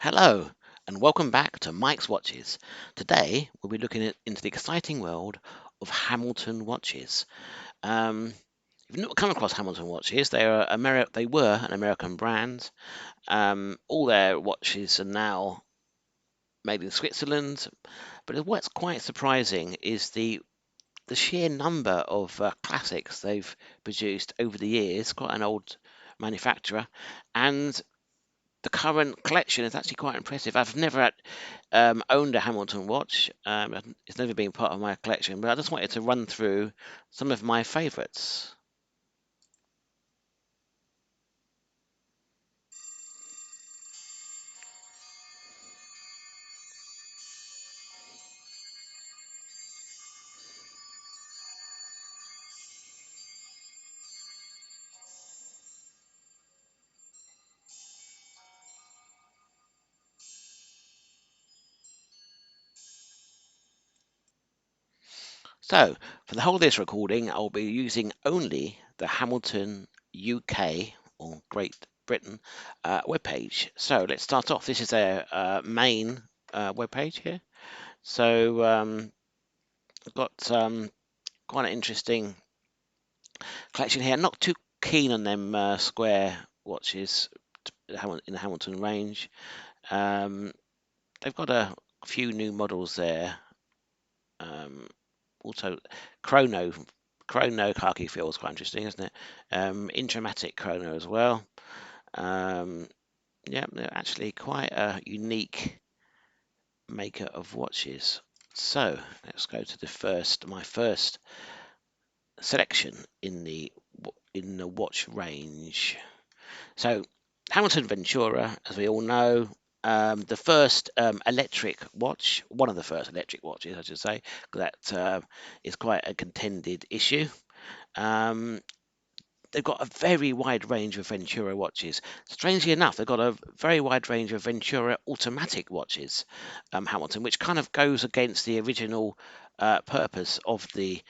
Hello, and welcome back to Mike's Watches. Today, we'll be looking into the exciting world of Hamilton watches. If you've not come across Hamilton watches, they were an American brand. All their watches are now made in Switzerland. But what's quite surprising is the sheer number of classics they've produced over the years. Quite an old manufacturer, and the current collection is actually quite impressive. I've never owned a Hamilton watch. It's never been part of my collection, but I just wanted to run through some of my favourites. So, for the whole of this recording, I'll be using only the Hamilton UK or Great Britain webpage. So, let's start off. This is their main webpage here. So, I've got quite an interesting collection here. Not too keen on them square watches in the Hamilton range. Um, they've got a few new models there. Um, also, Chrono, Chrono Khaki feels quite interesting, isn't it? Intramatic Chrono as well. Um, yeah, they're actually quite a unique maker of watches. So let's go to my first selection in the watch range. So, Hamilton Ventura, as we all know, the first electric watch, one of the first electric watches, I should say, 'cause that is quite a contended issue. Um, they've got a very wide range of Ventura watches. Strangely enough, they've got a very wide range of Ventura automatic watches, Hamilton, which kind of goes against the original purpose of the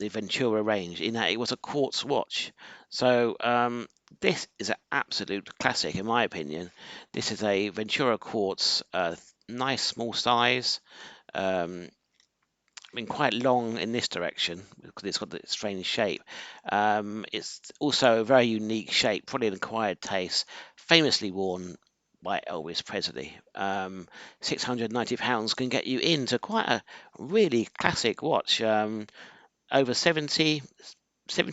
Ventura range in that it was a quartz watch. So this is an absolute classic, in my opinion. This is a Ventura quartz, nice small size. Um, I mean, quite long in this direction because it's got this strange shape. It's also a very unique shape, probably an acquired taste, famously worn by Elvis Presley. £690 can get you into quite a really classic watch. Over 70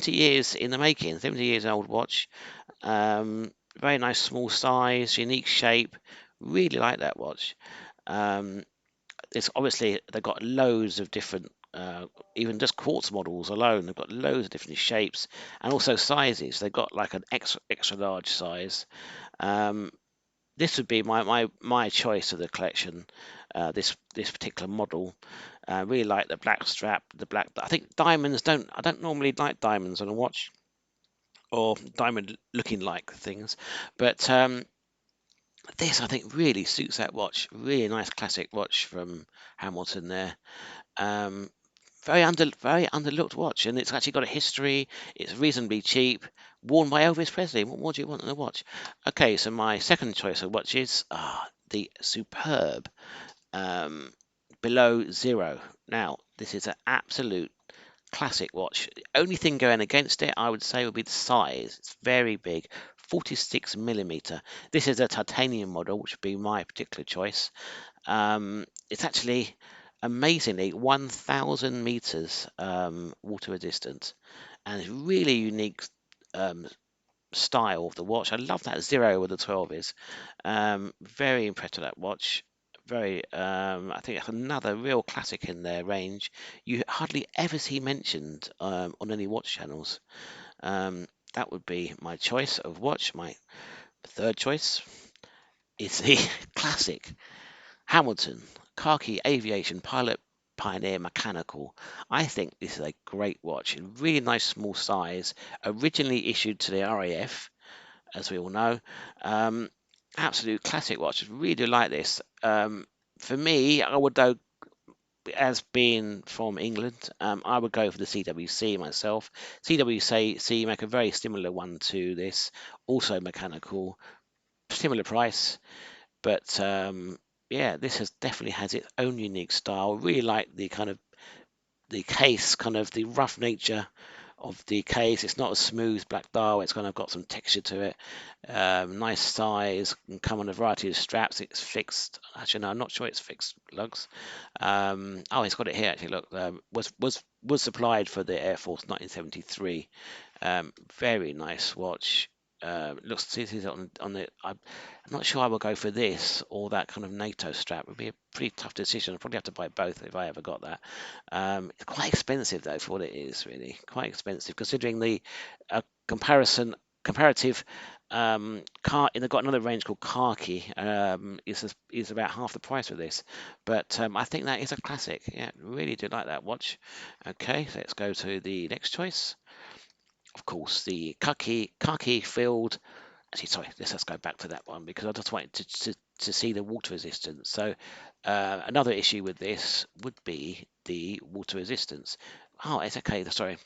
years in the making, 70 years old watch. Very nice small size, unique shape. Really like that watch. Um, it's obviously they've got loads of different even just quartz models alone, they've got loads of different shapes and also sizes. They've got like an extra large size. um, this would be my choice of the collection. This particular model. Really like the black strap, the black. I think diamonds don't. I don't normally like diamonds on a watch or diamond looking like things, but this I think really suits that watch. Really nice classic watch from Hamilton there. Um, very underlooked watch, and it's actually got a history. It's reasonably cheap, worn by Elvis Presley. What more do you want in a watch? Okay, so my second choice of watches are the superb um, Below Zero. Now, this is an absolute classic watch. The only thing going against it, I would say, would be the size. It's very big, 46 millimeter. This is a titanium model, which would be my particular choice. It's actually amazingly 1,000 meters water resistant, and it's really unique um, style of the watch. I love that zero where the 12 is. Very impressed with that watch. I think it's another real classic in their range. You hardly ever see mentioned on any watch channels. Um, that would be my choice of watch. My third choice is the classic Hamilton, Khaki Aviation Pilot Pioneer Mechanical. I think this is a great watch. A really nice small size. Originally issued to the RAF, as we all know. Um, Absolute classic watch. I really do like this. For me, I would though, as being from England, I would go for the CWC myself. CWC make a very similar one to this, also mechanical, similar price. But yeah, this has definitely has its own unique style. Really like the kind of the case, kind of the rough nature of the case. It's not a smooth black dial. It's kind of got some texture to it. Nice size. Can come on a variety of straps. It's fixed. Actually, no, I'm not sure it's fixed lugs. Oh, it's got it here. Actually, look, was supplied for the Air Force 1973. Very nice watch. Looks this is on the. I'm not sure I will go for this or that kind of NATO strap. It would be a pretty tough decision. I'd probably have to buy both if I ever got that. It's quite expensive though for what it is. Really, quite expensive considering the comparative car. And they've got another range called Khaki. Is about half the price of this, but I think that is a classic. Yeah, really do like that watch. Okay, so let's go to the next choice. Of course, the khaki filled. Actually, sorry, let's go back to that one because I just wanted to see the water resistance. So another issue with this would be the water resistance. Oh, it's okay. Sorry,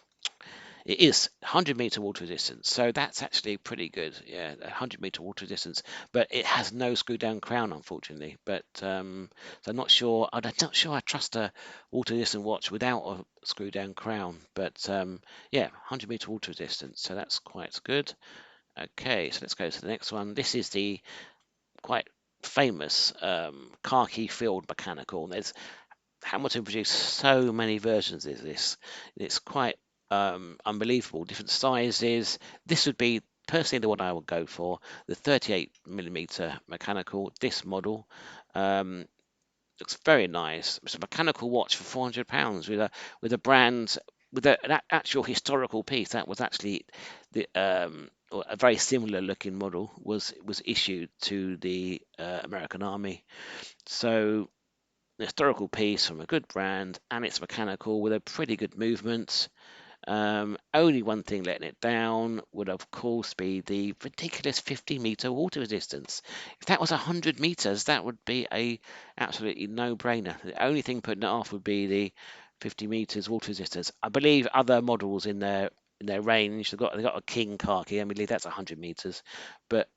it is 100-meter water resistance, so that's actually pretty good. Yeah, 100-meter water resistance, but it has no screw down crown, unfortunately. But so I'm not sure. I'm not sure I trust a water resistant watch without a screw down crown. But yeah, 100-meter water resistance, so that's quite good. Okay, so let's go to the next one. This is the quite famous khaki field mechanical. There's Hamilton produced so many versions of this. It's quite unbelievable. Different sizes. This would be personally the one I would go for. The 38mm mechanical. This model looks very nice. It's a mechanical watch for £400 with a brand with an actual historical piece that was actually the or a very similar looking model was issued to the American Army. So an historical piece from a good brand, and it's mechanical with a pretty good movement. Only one thing letting it down would, of course, be the ridiculous 50-meter water resistance. If that was 100 meters, that would be a absolutely no-brainer. The only thing putting it off would be the 50 meters water resistance. I believe other models in their range, they've got a King khaki. I believe that's 100 meters, but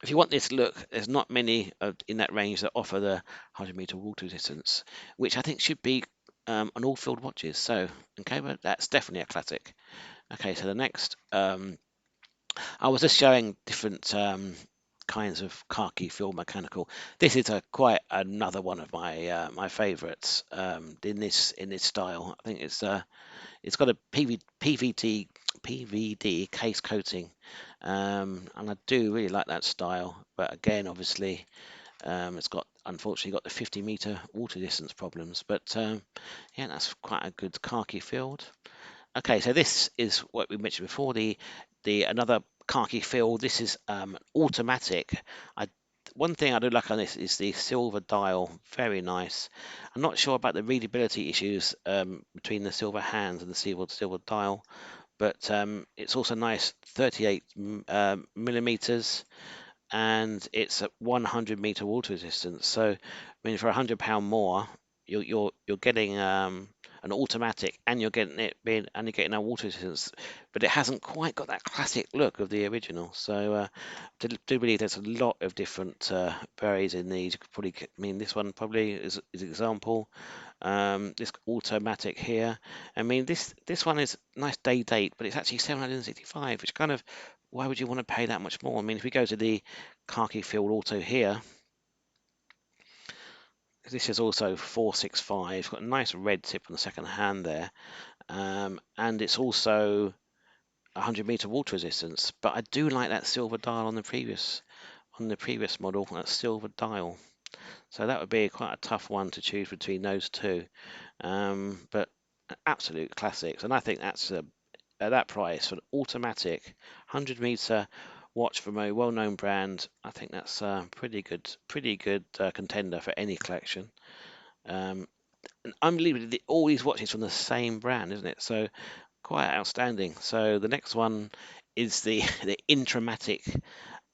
if you want this look, there's not many in that range that offer the 100-meter water resistance, which I think should be on all field watches. So, okay, but that's definitely a classic. Okay, so the next, I was just showing different kinds of khaki field mechanical. This is a quite another one of my favourites in this style. I think it's got a PVD case coating, and I do really like that style. But again, obviously, it's got unfortunately got the 50-meter water distance problems. But yeah, that's quite a good khaki field. Okay, so this is what we mentioned before. The another khaki field. This is automatic. I One thing I do like on this is the silver dial. Very nice. I'm not sure about the readability issues between the silver hands and the silver dial, but it's also nice. 38 millimeters, and it's at 100-meter water resistance. So, I mean, for £100 more, you're getting an automatic, and you're getting a water resistance, but it hasn't quite got that classic look of the original. So, do believe there's a lot of different berries in these. You could probably, I mean, this one probably is an example. This automatic here. I mean, this one is nice day date, but it's actually 765, which kind of, why would you want to pay that much more? I mean, if we go to the khaki field auto here, this is also 465. It's got a nice red tip on the second hand there, and it's also 100-meter water resistance. But I do like that silver dial on the previous model, that silver dial. So that would be quite a tough one to choose between those two. But absolute classics, and I think that's at that price for an automatic 100-meter watch from a well-known brand. I think that's pretty good contender for any collection. And unbelievably, all these watches from the same brand, isn't it? So quite outstanding. So the next one is the the Intramatic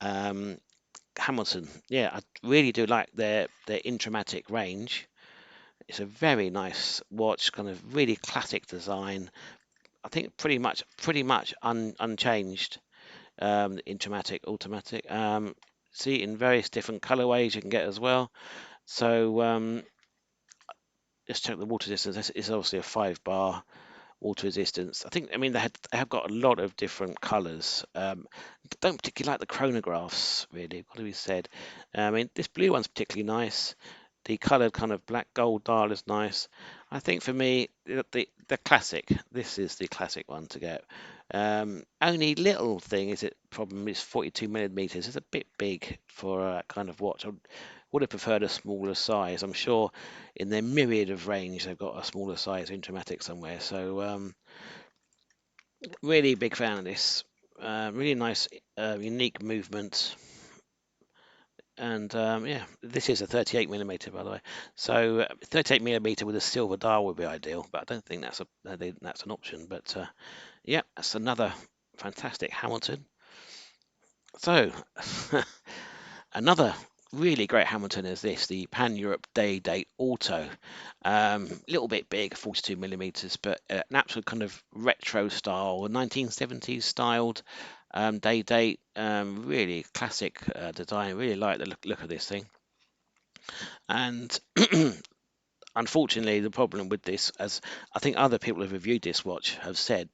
Hamilton. Yeah, I really do like their Intramatic range. It's a very nice watch, kind of really classic design. I think pretty much unchanged. The Intramatic automatic. see in various different colorways you can get as well. So let's check the water resistance. This is obviously a 5 bar water resistance. I mean, they have got a lot of different colours. Don't particularly like the chronographs, really. What have we said? I mean, this blue one's particularly nice. The coloured kind of black gold dial is nice. I think for me, the classic. This is the classic one to get. Only little thing is it problem is 42 millimeters. It's a bit big for a kind of watch. I would have preferred a smaller size. I'm sure in their myriad of range they've got a smaller size Intramatic somewhere. So really big fan of this. Really nice, unique movement. And yeah, this is a 38 millimeter, by the way. So 38 millimeter with a silver dial would be ideal, but I don't think that's an option. But yeah, that's another fantastic Hamilton. So another really great Hamilton is this, the Pan Europe Day Date Auto. Little bit big, 42 millimeters, but an absolute kind of retro style, 1970s styled day date. Really classic design. Really like the look of this thing. And unfortunately, the problem with this, as I think other people who have reviewed this watch have said,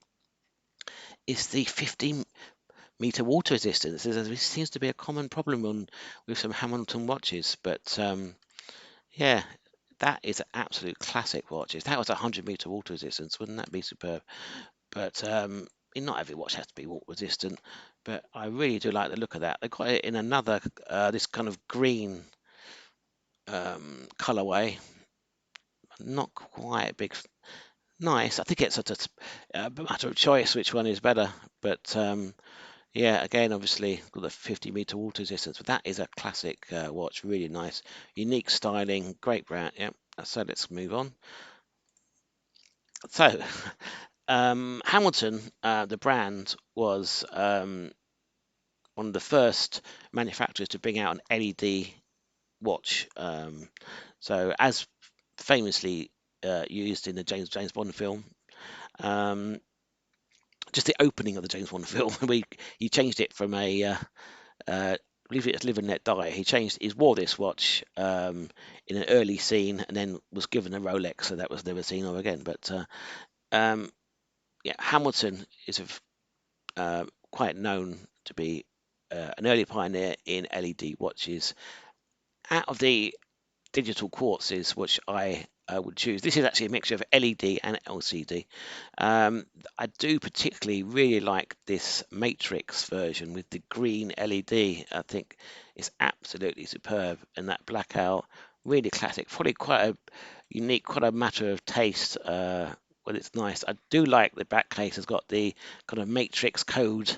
is the 15-meter water resistance. This seems to be a common problem with some Hamilton watches, but yeah, that is an absolute classic watch. If that was a 100-meter water resistance, wouldn't that be superb? But not every watch has to be water resistant, but I really do like the look of that. They've got it in another, this kind of green colorway. Not quite big, nice. I think it's a matter of choice which one is better. But yeah, again, obviously got the 50-meter water resistance, but that is a classic watch. Really nice, unique styling, great brand. Yeah. So let's move on. So Hamilton, the brand, was one of the first manufacturers to bring out an LED watch. So as famously used in the James Bond film. Um, just the opening of the James Bond film, he changed it from a I believe it's Live and Let Die. He wore this watch in an early scene, and then was given a Rolex, so that was never seen of again. But um, yeah, Hamilton is quite known to be an early pioneer in LED watches. Out of the digital quartzes, which I would choose. This is actually a mixture of LED and LCD. I do particularly really like this Matrix version with the green LED. I think it's absolutely superb, and that blackout, really classic. Probably quite a unique, quite a matter of taste. But it's nice. I do like the back case has got the kind of Matrix code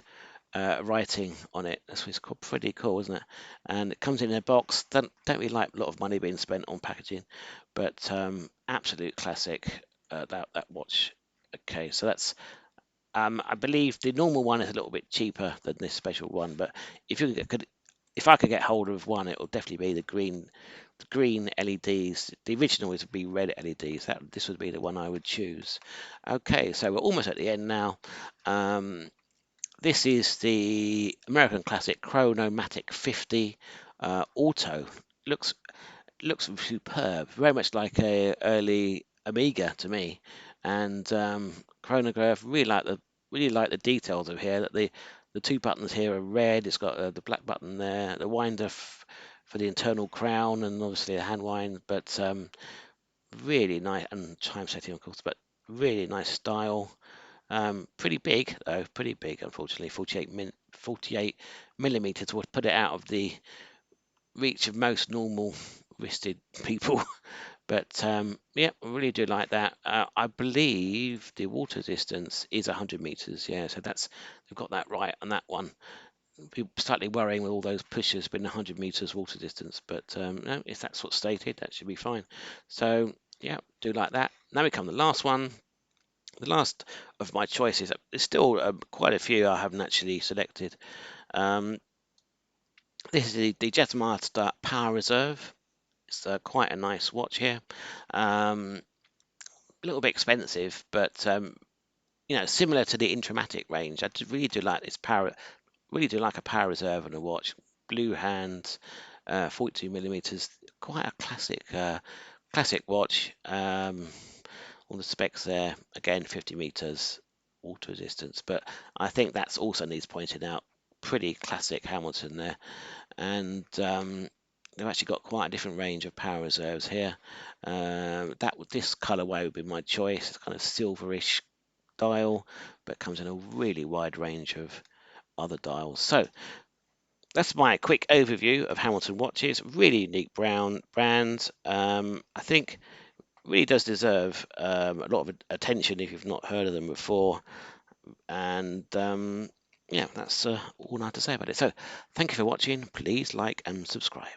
writing on it. That's what's called, pretty cool, isn't it? And it comes in a box. Don't really like a lot of money being spent on packaging, but absolute classic. That watch. Okay, so that's I believe the normal one is a little bit cheaper than this special one, but if I could get hold of one, it will definitely be the green LEDs. The original would be red LEDs. This would be the one I would choose. Okay, so we're almost at the end now. This is the American classic Chronomatic 50 Auto. Looks looks superb, very much like a early Amiga to me. And chronograph, really like the details of here. That the two buttons here are red. It's got the black button there, the winder for the internal crown, and obviously the hand wind. But really nice, and chime setting of course. But really nice style. Pretty big though, pretty big. Unfortunately, 48 millimeters would put it out of the reach of most normal wristed people. But yeah, I really do like that. I believe the water resistance is 100 meters. Yeah, so they've got that right on that one. People slightly worrying with all those pushers being 100 meters water distance, but no, if that's what's stated, that should be fine. So yeah, do like that. Now we come to the last one. The last of my choices. There's still quite a few I haven't actually selected. Um, this is the Jetmaster Power Reserve. It's quite a nice watch here. A little bit expensive, but similar to the Intramatic range. Really do like this power. Really do like a Power Reserve on a watch. blue hands, 42 millimeters. Quite a classic watch. All the specs there, again 50 meters water resistance, but I think that's also needs pointing out. Pretty classic Hamilton there, and they've actually got quite a different range of power reserves here. This colorway would be my choice. It's kind of silverish dial, but comes in a really wide range of other dials. So that's my quick overview of Hamilton watches. Really unique brand. I think really does deserve a lot of attention if you've not heard of them before. And yeah, that's all I have to say about it. So thank you for watching. Please like and subscribe.